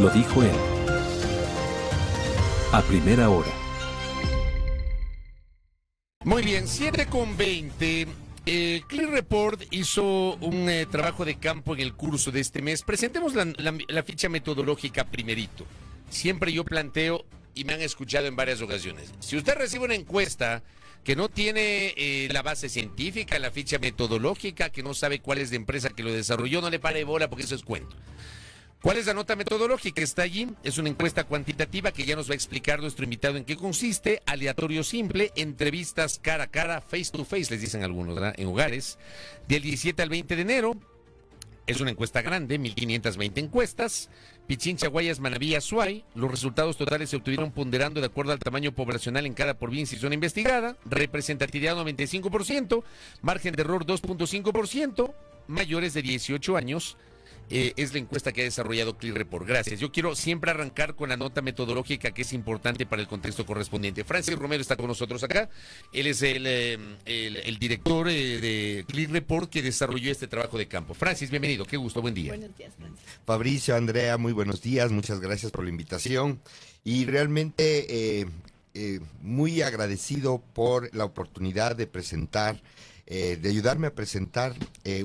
Lo dijo él. A primera hora. Muy bien, 7:20. Clear Report hizo un trabajo de campo en el curso de este mes. Presentemos la ficha metodológica primerito. Siempre yo planteo, y me han escuchado en varias ocasiones, si usted recibe una encuesta que no tiene la base científica, la ficha metodológica, que no sabe cuál es la empresa que lo desarrolló, no le pare bola porque eso es cuento. ¿Cuál es la nota metodológica? Está allí, es una encuesta cuantitativa que ya nos va a explicar nuestro invitado en qué consiste, aleatorio simple, entrevistas cara a cara, face to face, les dicen algunos, ¿verdad? En hogares, del 17 al 20 de enero, es una encuesta grande, 1520 encuestas, Pichincha, Guayas, Manabí, Azuay, los resultados totales se obtuvieron ponderando de acuerdo al tamaño poblacional en cada provincia y zona investigada, representatividad 95%, margen de error 2.5%, mayores de 18 años, es la encuesta que ha desarrollado Clear Report. Gracias. Yo quiero siempre arrancar con la nota metodológica que es importante para el contexto correspondiente. Francis Romero está con nosotros acá. Él es el director de Clear Report que desarrolló este trabajo de campo. Francis, bienvenido. Qué gusto. Buen día. Buenos días, Francis. Fabricio, Andrea, muy buenos días. Muchas gracias por la invitación. Y realmente muy agradecido por la oportunidad de presentar de ayudarme a presentar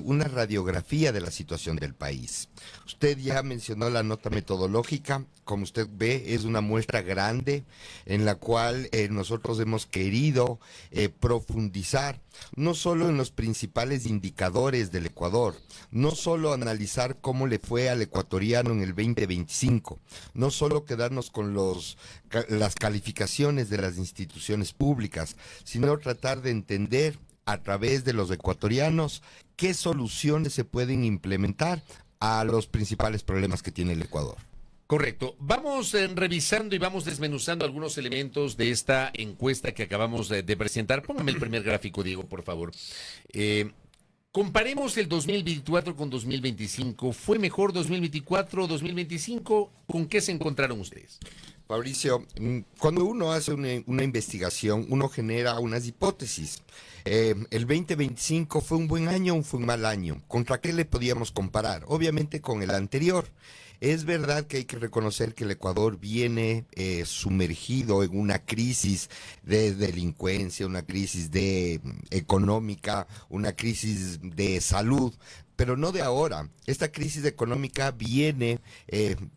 una radiografía de la situación del país. Usted ya mencionó la nota metodológica, como usted ve es una muestra grande en la cual nosotros hemos querido profundizar no solo en los principales indicadores del Ecuador, no solo analizar cómo le fue al ecuatoriano en el 2025, no solo quedarnos con las calificaciones de las instituciones públicas, sino tratar de entender a través de los ecuatorianos qué soluciones se pueden implementar a los principales problemas que tiene el Ecuador. Correcto. Vamos revisando y vamos desmenuzando algunos elementos de esta encuesta que acabamos de presentar. Póngame el primer gráfico, Diego, por favor. Comparemos el 2024 con 2025. ¿Fue mejor 2024 o 2025? ¿Con qué se encontraron ustedes? Fabricio, cuando uno hace una investigación, uno genera unas hipótesis. El 2025 fue un buen año o fue un mal año. ¿Contra qué le podíamos comparar? Obviamente con el anterior. Es verdad que hay que reconocer que el Ecuador viene sumergido en una crisis de delincuencia, una crisis económica, una crisis de salud, pero no de ahora. Esta crisis económica viene,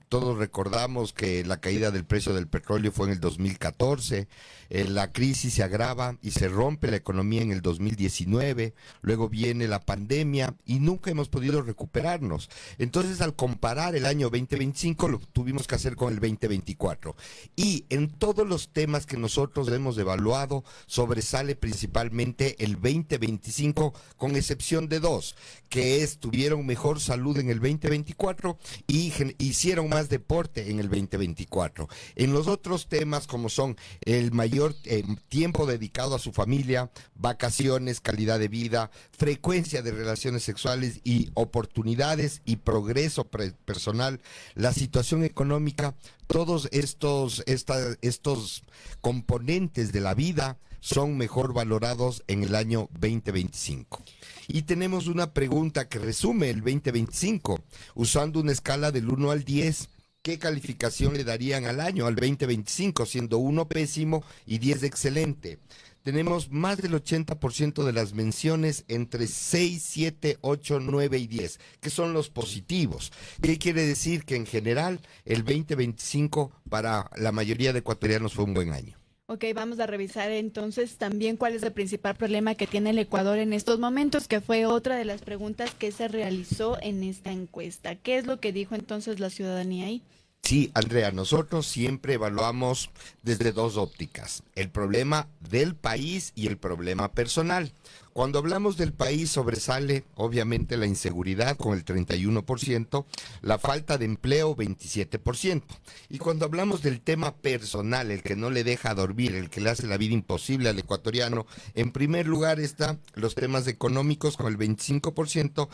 todos recordamos que la caída del precio del petróleo fue en el 2014, la crisis se agrava y se rompe la economía en el 2019, luego viene la pandemia y nunca hemos podido recuperarnos. Entonces, al comparar el año 2025, lo tuvimos que hacer con el 2024. Y en todos los temas que nosotros hemos evaluado, sobresale principalmente el 2025, con excepción de dos, que tuvieron mejor salud en el 2024 y hicieron más deporte en el 2024. En los otros temas, como son el mayor tiempo dedicado a su familia, vacaciones, calidad de vida, frecuencia de relaciones sexuales y oportunidades y progreso personal, la situación económica, todos estos componentes de la vida son mejor valorados en el año 2025. Y tenemos una pregunta que resume el 2025, usando una escala del 1 al 10. ¿Qué calificación le darían al año, al 2025, siendo 1 pésimo y 10 excelente? Tenemos más del 80% de las menciones entre 6, 7, 8, 9 y 10, que son los positivos. ¿Qué quiere decir? Que en general el 2025 para la mayoría de ecuatorianos fue un buen año. Ok, vamos a revisar entonces también cuál es el principal problema que tiene el Ecuador en estos momentos, que fue otra de las preguntas que se realizó en esta encuesta. ¿Qué es lo que dijo entonces la ciudadanía ahí? Sí, Andrea, nosotros siempre evaluamos desde dos ópticas, el problema del país y el problema personal. Cuando hablamos del país sobresale obviamente la inseguridad con el 31%, la falta de empleo 27%. Y cuando hablamos del tema personal, el que no le deja dormir, el que le hace la vida imposible al ecuatoriano, en primer lugar están los temas económicos con el 25%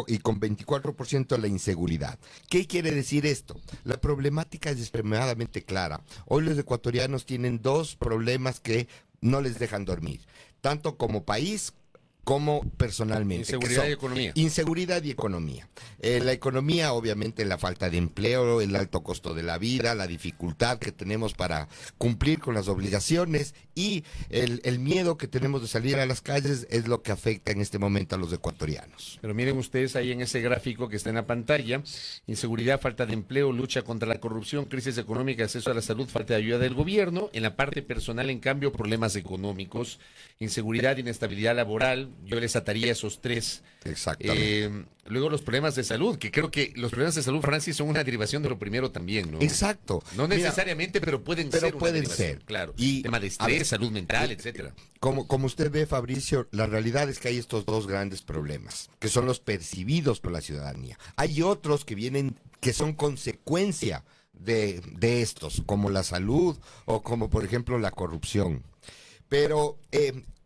y con 24% la inseguridad. ¿Qué quiere decir esto? La problemática es extremadamente clara. Hoy los ecuatorianos tienen dos problemas que no les dejan dormir, tanto como país como personalmente. Inseguridad y economía. Inseguridad y economía. La economía, obviamente, la falta de empleo, el alto costo de la vida, la dificultad que tenemos para cumplir con las obligaciones y el miedo que tenemos de salir a las calles es lo que afecta en este momento a los ecuatorianos. Pero miren ustedes ahí en ese gráfico que está en la pantalla, inseguridad, falta de empleo, lucha contra la corrupción, crisis económica, acceso a la salud, falta de ayuda del gobierno. En la parte personal, en cambio, problemas económicos, inseguridad, inestabilidad laboral. Yo les ataría esos tres. Exactamente. Luego los problemas de salud, que creo que los problemas de salud, Francis, son una derivación de lo primero también, ¿no? Exacto. No Mira, necesariamente, pero pueden ser una pueden derivación, ser. claro. Y, tema de a estrés, ver, salud mental, etcétera. Como usted ve, Fabricio, la realidad es que hay estos dos grandes problemas, que son los percibidos por la ciudadanía. Hay otros que vienen, que son consecuencia de estos, como la salud o como, por ejemplo, la corrupción. Pero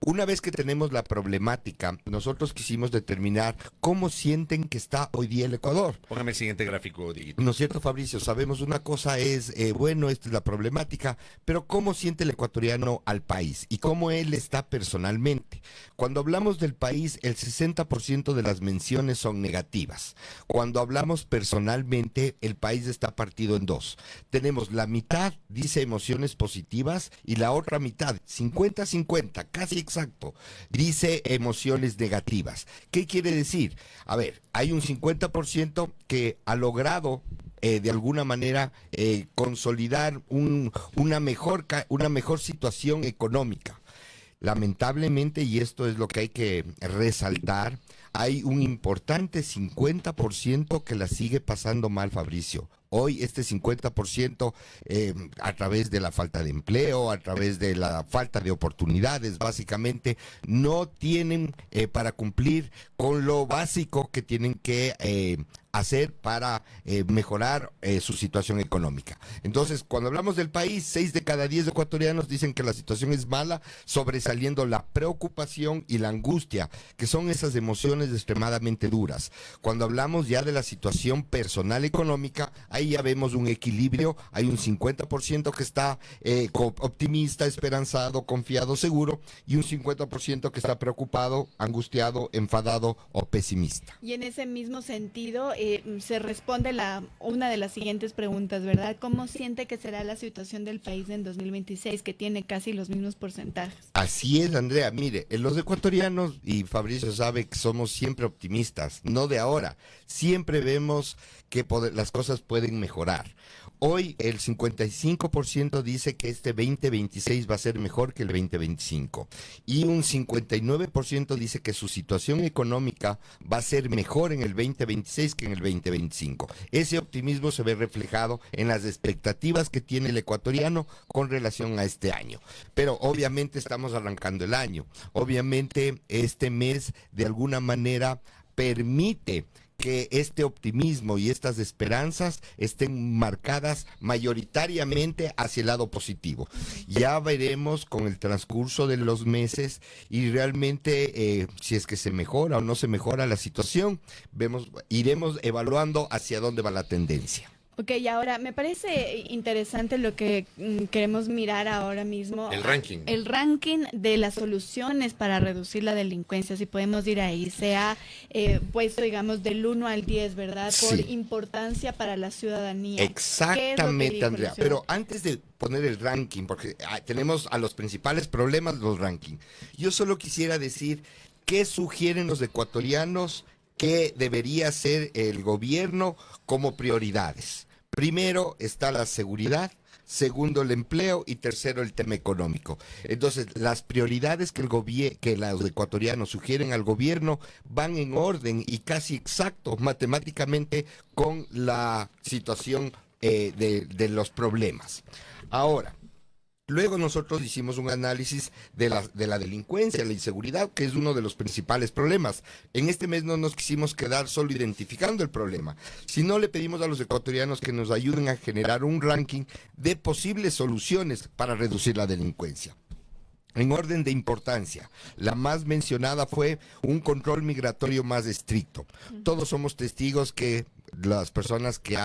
una vez que tenemos la problemática, nosotros quisimos determinar cómo sienten que está hoy día el Ecuador. Póngame el siguiente gráfico, Dieguito. ¿No es cierto, Fabricio? Sabemos una cosa es, bueno, esta es la problemática, pero ¿cómo siente el ecuatoriano al país? Y cómo él está personalmente. Cuando hablamos del país, el 60% de las menciones son negativas. Cuando hablamos personalmente, el país está partido en dos. Tenemos la mitad, dice emociones positivas, y la otra mitad, 50-50, casi exacto, dice emociones negativas. ¿Qué quiere decir? A ver, hay un 50% que ha logrado de alguna manera consolidar una mejor situación económica. Lamentablemente, y esto es lo que hay que resaltar, hay un importante 50% que la sigue pasando mal, Fabricio. Hoy este 50% a través de la falta de empleo, a través de la falta de oportunidades, básicamente, no tienen para cumplir con lo básico que tienen que hacer para mejorar su situación económica. Entonces, cuando hablamos del país, 6 de cada 10 ecuatorianos dicen que la situación es mala, sobresaliendo la preocupación y la angustia, que son esas emociones extremadamente duras. Cuando hablamos ya de la situación personal económica, ahí ya vemos un equilibrio, hay un 50% que está optimista, esperanzado, confiado, seguro, y un 50% que está preocupado, angustiado, enfadado o pesimista. Y en ese mismo sentido, se responde una de las siguientes preguntas, ¿verdad? ¿Cómo siente que será la situación del país en 2026, que tiene casi los mismos porcentajes? Así es, Andrea. Mire, los ecuatorianos, y Fabricio sabe que somos siempre optimistas, no de ahora. Siempre vemos que las cosas pueden mejorar. Hoy el 55% dice que este 2026 va a ser mejor que el 2025 y un 59% dice que su situación económica va a ser mejor en el 2026 que en el 2025. Ese optimismo se ve reflejado en las expectativas que tiene el ecuatoriano con relación a este año. Pero obviamente estamos arrancando el año. Obviamente este mes de alguna manera permite que este optimismo y estas esperanzas estén marcadas mayoritariamente hacia el lado positivo. Ya veremos con el transcurso de los meses y realmente si es que se mejora o no se mejora la situación, iremos evaluando hacia dónde va la tendencia. Ok, y ahora me parece interesante lo que queremos mirar ahora mismo. El ranking. El ranking de las soluciones para reducir la delincuencia, si podemos ir ahí. Se ha puesto, digamos, del 1 al 10, ¿verdad? Por Sí. importancia para la ciudadanía. Exactamente, Andrea. Pero antes de poner el ranking, porque tenemos a los principales problemas los rankings, yo solo quisiera decir qué sugieren los ecuatorianos que debería ser el gobierno como prioridades. Primero está la seguridad, segundo el empleo y tercero el tema económico. Entonces, las prioridades que los ecuatorianos sugieren al gobierno van en orden y casi exacto matemáticamente con la situación de los problemas. Ahora, luego nosotros hicimos un análisis de la delincuencia, la inseguridad, que es uno de los principales problemas. En este mes no nos quisimos quedar solo identificando el problema, sino le pedimos a los ecuatorianos que nos ayuden a generar un ranking de posibles soluciones para reducir la delincuencia. En orden de importancia, la más mencionada fue un control migratorio más estricto. Todos somos testigos que las personas que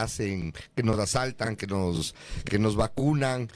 nos asaltan, que nos vacunan,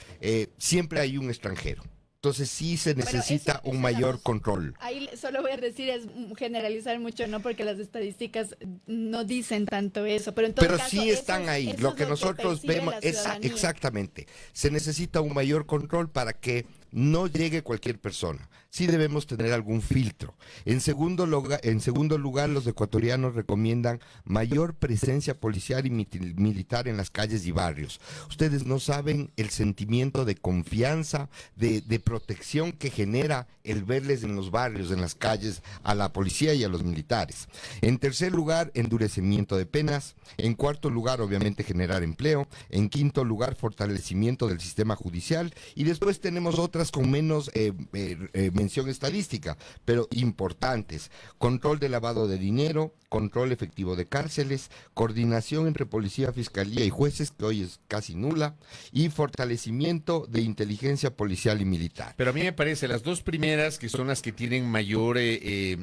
siempre hay un extranjero. Entonces sí se necesita eso un mayor vamos. control. Ahí solo voy a decir, es generalizar mucho, ¿no? Porque las estadísticas no dicen tanto eso, pero en todo Pero caso, sí están ahí. eso Lo es que nosotros percibe vemos, la ciudadanía. exactamente. Se necesita un mayor control para que no llegue cualquier persona. Sí debemos tener algún filtro. En segundo lugar, los ecuatorianos recomiendan mayor presencia policial y militar en las calles y barrios. Ustedes no saben el sentimiento de confianza, de protección que genera el verles en los barrios, en las calles, a la policía y a los militares. En tercer lugar, endurecimiento de penas. En cuarto lugar, obviamente, generar empleo. En quinto lugar, fortalecimiento del sistema judicial. Y después tenemos otras con menos mención estadística, pero importantes. Control de lavado de dinero, control efectivo de cárceles, coordinación entre policía, fiscalía y jueces, que hoy es casi nula, y fortalecimiento de inteligencia policial y militar. Pero a mí me parece, las dos primeras, que son las que tienen mayor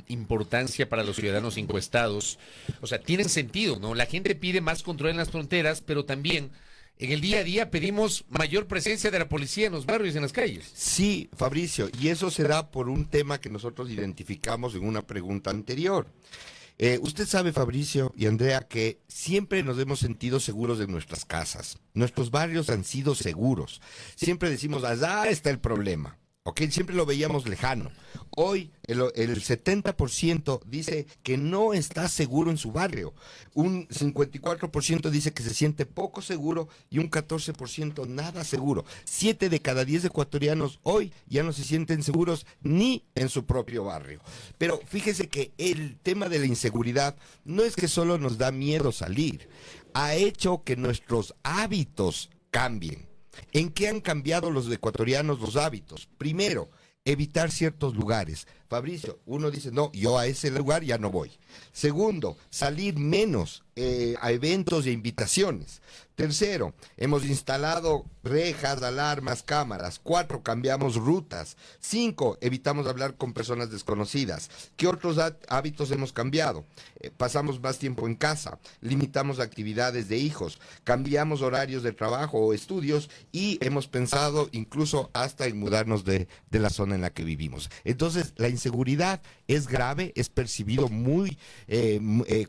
importancia para los ciudadanos encuestados, o sea, tienen sentido, ¿no? La gente pide más control en las fronteras, pero también en el día a día pedimos mayor presencia de la policía en los barrios y en las calles. Sí, Fabricio, y eso se da por un tema que nosotros identificamos en una pregunta anterior. Usted sabe, Fabricio y Andrea, que siempre nos hemos sentido seguros de nuestras casas. Nuestros barrios han sido seguros. Siempre decimos, allá está el problema. ¿Ok? Siempre lo veíamos lejano. Hoy el 70% dice que no está seguro en su barrio. Un 54% dice que se siente poco seguro y un 14% nada seguro. 7 de cada 10 ecuatorianos hoy ya no se sienten seguros ni en su propio barrio. Pero fíjese que el tema de la inseguridad no es que solo nos da miedo salir. Ha hecho que nuestros hábitos cambien. ¿En qué han cambiado los ecuatorianos los hábitos? Primero, evitar ciertos lugares. Fabricio, uno dice, no, yo a ese lugar ya no voy. Segundo, salir menos a eventos e invitaciones. Tercero, hemos instalado rejas, alarmas, cámaras. 4, cambiamos rutas. 5, evitamos hablar con personas desconocidas. ¿Qué otros hábitos hemos cambiado? Pasamos más tiempo en casa, limitamos actividades de hijos, cambiamos horarios de trabajo o estudios y hemos pensado incluso hasta en mudarnos de la zona en la que vivimos. Entonces, la inseguridad es grave, es percibido muy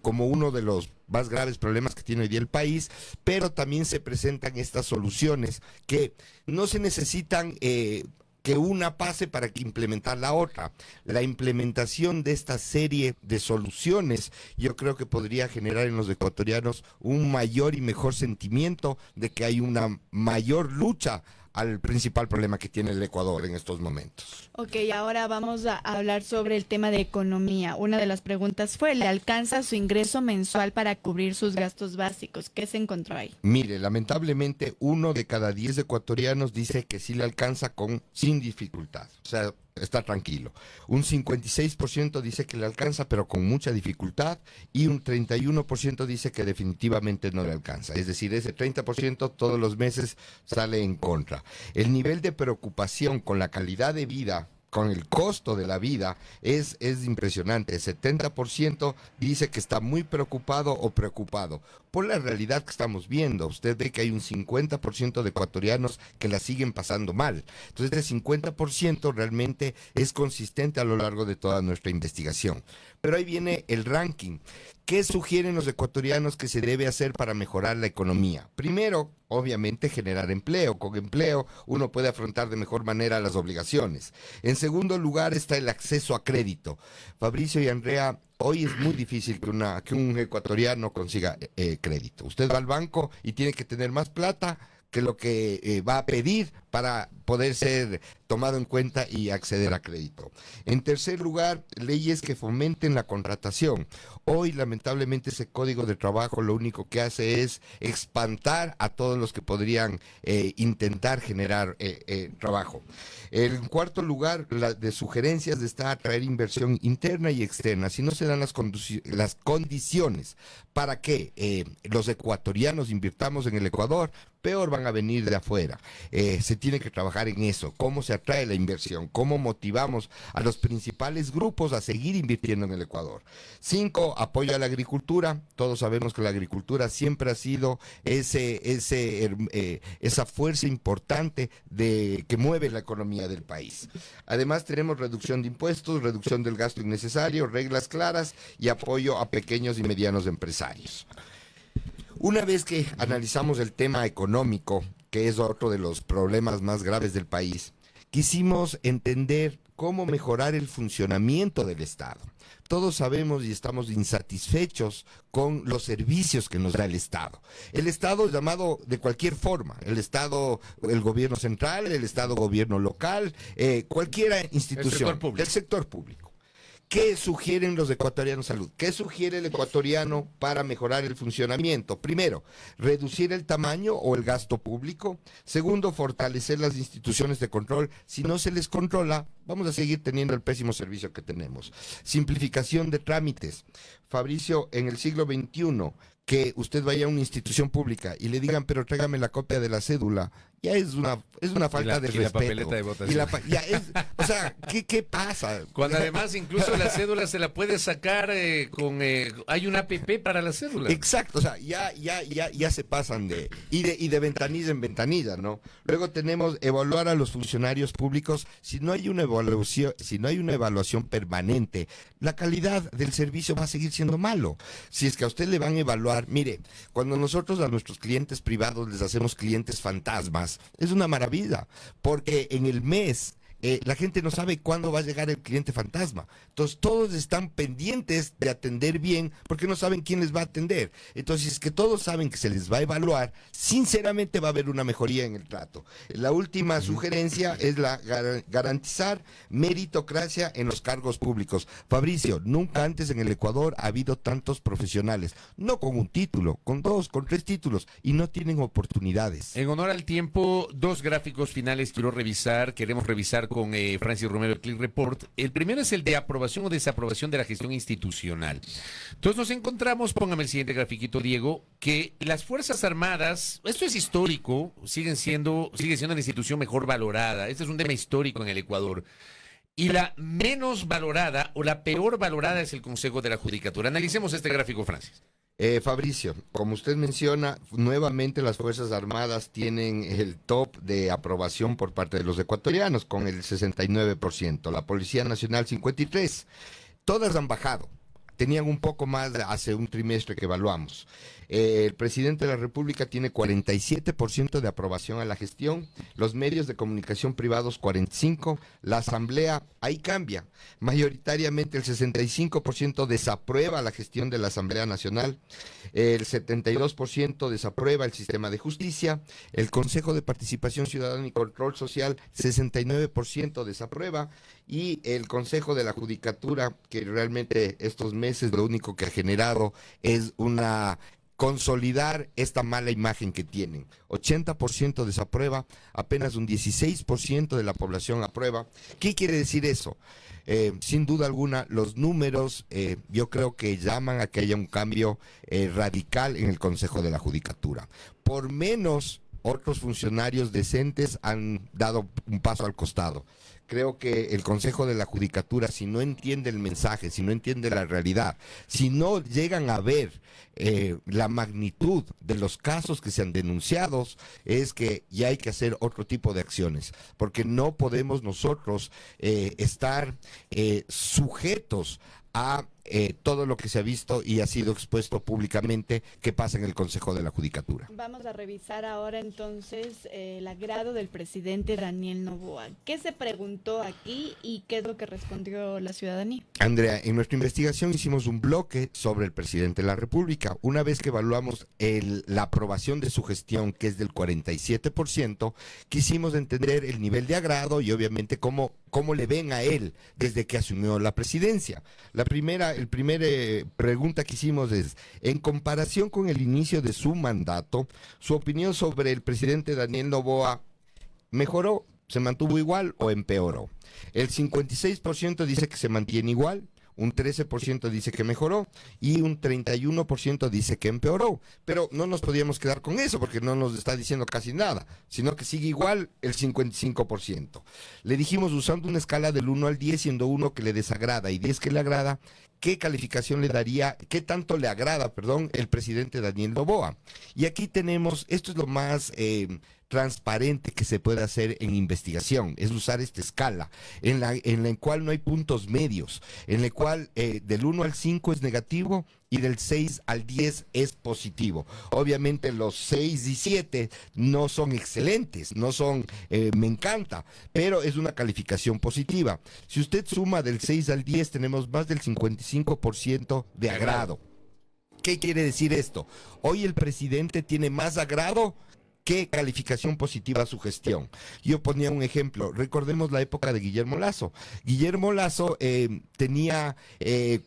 como uno de los más graves problemas que tiene hoy día el país, pero también se presentan estas soluciones que no se necesitan que una pase para que implementar la otra. La implementación de esta serie de soluciones yo creo que podría generar en los ecuatorianos un mayor y mejor sentimiento de que hay una mayor lucha al principal problema que tiene el Ecuador en estos momentos. Ok, ahora vamos a hablar sobre el tema de economía. Una de las preguntas fue, ¿le alcanza su ingreso mensual para cubrir sus gastos básicos? ¿Qué se encontró ahí? Mire, lamentablemente 1 de cada 10 ecuatorianos dice que sí le alcanza sin dificultad. O sea, está tranquilo. Un 56% dice que le alcanza, pero con mucha dificultad, y un 31% dice que definitivamente no le alcanza. Es decir, ese 30% todos los meses sale en contra. El nivel de preocupación con la calidad de vida, con el costo de la vida, es impresionante. El 70% dice que está muy preocupado o preocupado por la realidad que estamos viendo. Usted ve que hay un 50% de ecuatorianos que la siguen pasando mal. Entonces, este 50% realmente es consistente a lo largo de toda nuestra investigación. Pero ahí viene el ranking. ¿Qué sugieren los ecuatorianos que se debe hacer para mejorar la economía? Primero, obviamente, generar empleo. Con empleo uno puede afrontar de mejor manera las obligaciones. En segundo lugar está el acceso a crédito. Fabricio y Andrea, hoy es muy difícil que un ecuatoriano consiga crédito. Usted va al banco y tiene que tener más plata que lo que va a pedir para poder ser tomado en cuenta y acceder a crédito. En tercer lugar, leyes que fomenten la contratación. Hoy, lamentablemente, ese código de trabajo lo único que hace es espantar a todos los que podrían intentar generar trabajo. En cuarto lugar, de sugerencias está atraer inversión interna y externa. Si no se dan las condiciones para que los ecuatorianos invirtamos en el Ecuador, peor van a venir de afuera. Se tiene que trabajar en eso, cómo se atrae la inversión, cómo motivamos a los principales grupos a seguir invirtiendo en el Ecuador. 5, apoyo a la agricultura. Todos sabemos que la agricultura siempre ha sido esa fuerza importante que mueve la economía del país. Además tenemos reducción de impuestos, reducción del gasto innecesario, reglas claras y apoyo a pequeños y medianos empresarios. Una vez que analizamos el tema económico, que es otro de los problemas más graves del país, quisimos entender cómo mejorar el funcionamiento del Estado. Todos sabemos y estamos insatisfechos con los servicios que nos da el Estado. El Estado es llamado de cualquier forma, el Estado, el gobierno central, el Estado gobierno local, cualquier institución, el sector público. ¿Qué sugieren los ecuatorianos de salud? ¿Qué sugiere el ecuatoriano para mejorar el funcionamiento? Primero, reducir el tamaño o el gasto público. Segundo, fortalecer las instituciones de control. Si no se les controla, vamos a seguir teniendo el pésimo servicio que tenemos. Simplificación de trámites. Fabricio, en el siglo XXI, que usted vaya a una institución pública y le digan, pero tráigame la copia de la cédula, ya es una falta de respeto. La papeleta de votación. O sea, ¿qué pasa? Cuando además incluso la cédula se la puede sacar hay una APP para la cédula. Exacto, o sea, ya se pasan de ventanilla en ventanilla, ¿no? Luego tenemos evaluar a los funcionarios públicos. Si no hay una evaluación permanente, la calidad del servicio va a seguir siendo malo. Si es que a usted le van a evaluar, mire, cuando nosotros a nuestros clientes privados les hacemos clientes fantasmas, es una maravilla, porque en el mes la gente no sabe cuándo va a llegar el cliente fantasma. Entonces todos están pendientes de atender bien porque no saben quién les va a atender. Entonces, si es que todos saben que se les va a evaluar, sinceramente va a haber una mejoría en el trato. La última sugerencia es garantizar meritocracia en los cargos públicos. Fabricio, nunca antes en el Ecuador ha habido tantos profesionales, no con un título, con 2, con 3 títulos, y no tienen oportunidades. En honor al tiempo, 2 gráficos finales queremos revisar con Francis Romero el Click Report. El primero es el de aprobación o desaprobación de la gestión institucional. Entonces nos encontramos, póngame el siguiente grafiquito, Diego, que las Fuerzas Armadas, esto es histórico, sigue siendo la institución mejor valorada. Este es un tema histórico en el Ecuador. Y la menos valorada o la peor valorada es el Consejo de la Judicatura. Analicemos este gráfico, Francis. Fabricio, como usted menciona, nuevamente las Fuerzas Armadas tienen el top de aprobación por parte de los ecuatorianos con el 69%, la Policía Nacional 53%. Todas han bajado, tenían un poco más hace un trimestre que evaluamos. El presidente de la República tiene 47% de aprobación a la gestión, los medios de comunicación privados 45%, la Asamblea, ahí cambia, mayoritariamente el 65% desaprueba la gestión de la Asamblea Nacional, el 72% desaprueba el sistema de justicia, el Consejo de Participación Ciudadana y Control Social 69% desaprueba, y el Consejo de la Judicatura, que realmente estos meses lo único que ha generado es consolidar esta mala imagen que tienen. 80% desaprueba, apenas un 16% de la población aprueba. ¿Qué quiere decir eso? Sin duda alguna, los números yo creo que llaman a que haya un cambio radical en el Consejo de la Judicatura. Por menos, otros funcionarios decentes han dado un paso al costado. Creo que el Consejo de la Judicatura, si no entiende el mensaje, si no entiende la realidad, si no llegan a ver la magnitud de los casos que se han denunciado, es que ya hay que hacer otro tipo de acciones, porque no podemos nosotros estar sujetos a todo lo que se ha visto y ha sido expuesto públicamente que pasa en el Consejo de la Judicatura. Vamos a revisar ahora entonces el agrado del presidente Daniel Noboa. ¿Qué se preguntó aquí y qué es lo que respondió la ciudadanía? Andrea, en nuestra investigación hicimos un bloque sobre el presidente de la República. Una vez que evaluamos la aprobación de su gestión, que es del 47%, quisimos entender el nivel de agrado y obviamente cómo le ven a él desde que asumió la presidencia. La primera pregunta que hicimos es, en comparación con el inicio de su mandato, su opinión sobre el presidente Daniel Noboa, ¿mejoró, se mantuvo igual o empeoró? El 56% dice que se mantiene igual, un 13% dice que mejoró y un 31% dice que empeoró. Pero no nos podíamos quedar con eso porque no nos está diciendo casi nada, sino que sigue igual el 55%. Le dijimos usando una escala del 1 al 10, siendo 1 que le desagrada y 10 que le agrada, ¿qué calificación le daría, qué tanto le agrada, perdón, el presidente Daniel Noboa? Y aquí tenemos, esto es lo más transparente que se puede hacer en investigación, es usar esta escala, en la cual no hay puntos medios, en la cual del 1 al 5 es negativo y del 6 al 10 es positivo. Obviamente los 6 y 7 no son excelentes, no son, me encanta, pero es una calificación positiva. Si usted suma del 6 al 10 tenemos más del 55% de agrado. ¿Qué quiere decir esto? Hoy el presidente tiene más agrado ¿qué calificación positiva a su gestión? Yo ponía un ejemplo, recordemos la época de Guillermo Lasso. Guillermo Lasso tenía,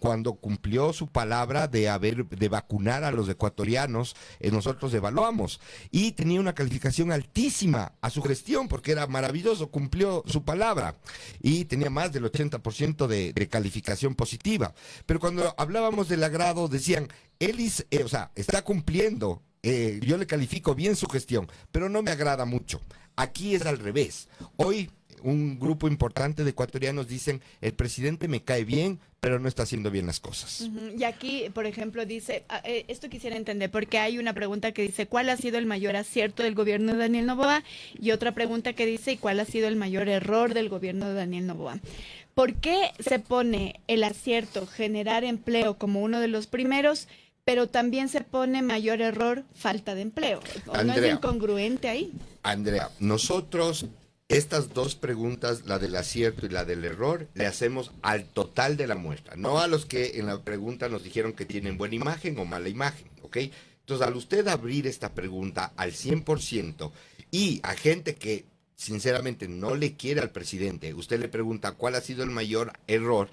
cuando cumplió su palabra de vacunar a los ecuatorianos, nosotros evaluamos, y tenía una calificación altísima a su gestión, porque era maravilloso, cumplió su palabra, y tenía más del 80% de calificación positiva. Pero cuando hablábamos del agrado, decían, él está cumpliendo. Yo le califico bien su gestión, pero no me agrada mucho. Aquí es al revés. Hoy un grupo importante de ecuatorianos dicen, el presidente me cae bien, pero no está haciendo bien las cosas. Y aquí, por ejemplo, dice, esto quisiera entender, porque hay una pregunta que dice, ¿cuál ha sido el mayor acierto del gobierno de Daniel Noboa? Y otra pregunta que dice, ¿y cuál ha sido el mayor error del gobierno de Daniel Noboa? ¿Por qué se pone el acierto, generar empleo, como uno de los primeros, pero también se pone mayor error, falta de empleo? ¿O no es incongruente ahí? Andrea, nosotros estas dos preguntas, la del acierto y la del error, le hacemos al total de la muestra, no a los que en la pregunta nos dijeron que tienen buena imagen o mala imagen, ¿ok? Entonces, al usted abrir esta pregunta al 100% y a gente que sinceramente no le quiere al presidente, usted le pregunta cuál ha sido el mayor error,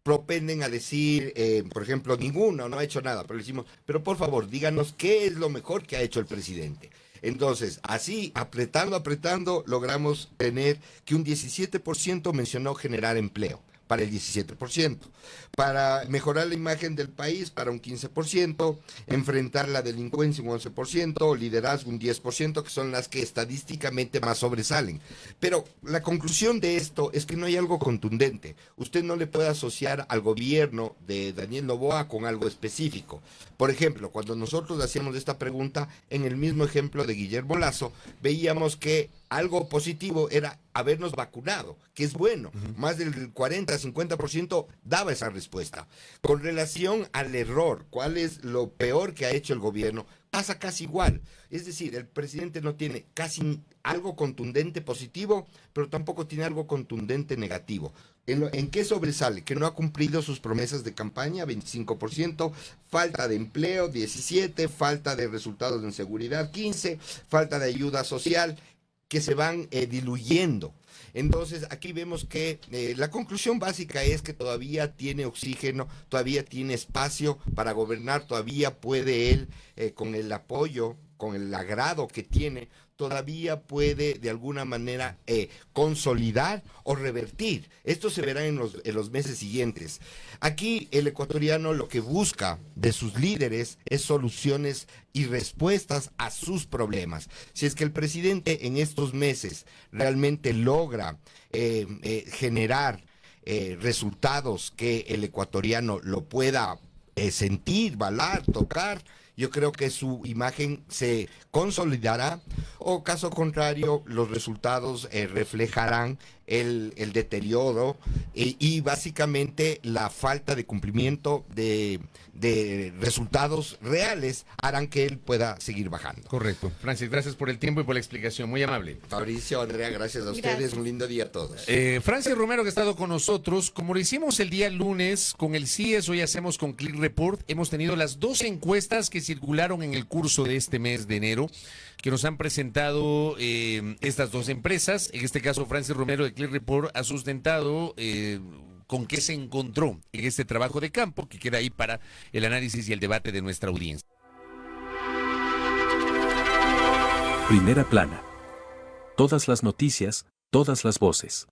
propenden a decir, por ejemplo, ninguno, no ha hecho nada, pero le decimos, pero por favor, díganos qué es lo mejor que ha hecho el presidente. Entonces, así, apretando, logramos tener que un 17% mencionó generar empleo, para el 17%, para mejorar la imagen del país, para un 15%, enfrentar la delincuencia un 11%, liderazgo un 10%, que son las que estadísticamente más sobresalen. Pero la conclusión de esto es que no hay algo contundente. Usted no le puede asociar al gobierno de Daniel Noboa con algo específico. Por ejemplo, cuando nosotros hacíamos esta pregunta, en el mismo ejemplo de Guillermo Lasso, veíamos que algo positivo era habernos vacunado, que es bueno. Más del 40-50% daba esa respuesta. Con relación al error, ¿cuál es lo peor que ha hecho el gobierno? Pasa casi igual. Es decir, el presidente no tiene casi algo contundente positivo, pero tampoco tiene algo contundente negativo. ¿En qué sobresale? Que no ha cumplido sus promesas de campaña, 25%, falta de empleo, 17%, falta de resultados en seguridad, 15%, falta de ayuda social, que se van diluyendo. Entonces, aquí vemos que la conclusión básica es que todavía tiene oxígeno, todavía tiene espacio para gobernar, todavía puede él, con el apoyo, con el agrado que tiene, todavía puede de alguna manera consolidar o revertir. Esto se verá en los meses siguientes. Aquí el ecuatoriano lo que busca de sus líderes es soluciones y respuestas a sus problemas. Si es que el presidente en estos meses realmente logra generar resultados que el ecuatoriano lo pueda sentir, balar, tocar, yo creo que su imagen se consolidará, o caso contrario, los resultados reflejarán el deterioro y básicamente la falta de cumplimiento de resultados reales harán que él pueda seguir bajando. Correcto. Francis, gracias por el tiempo y por la explicación, muy amable. Fabricio, Andrea, gracias a ustedes, Gracias. un lindo día a todos. Francis Romero, que ha estado con nosotros, como lo hicimos el día lunes con el CIES, hoy hacemos con Click Report, hemos tenido las dos encuestas que circularon en el curso de este mes de enero, que nos han presentado estas dos empresas. En este caso, Francis Romero de Click Report ha sustentado con qué se encontró en este trabajo de campo, que queda ahí para el análisis y el debate de nuestra audiencia. Primera plana. Todas las noticias, todas las voces.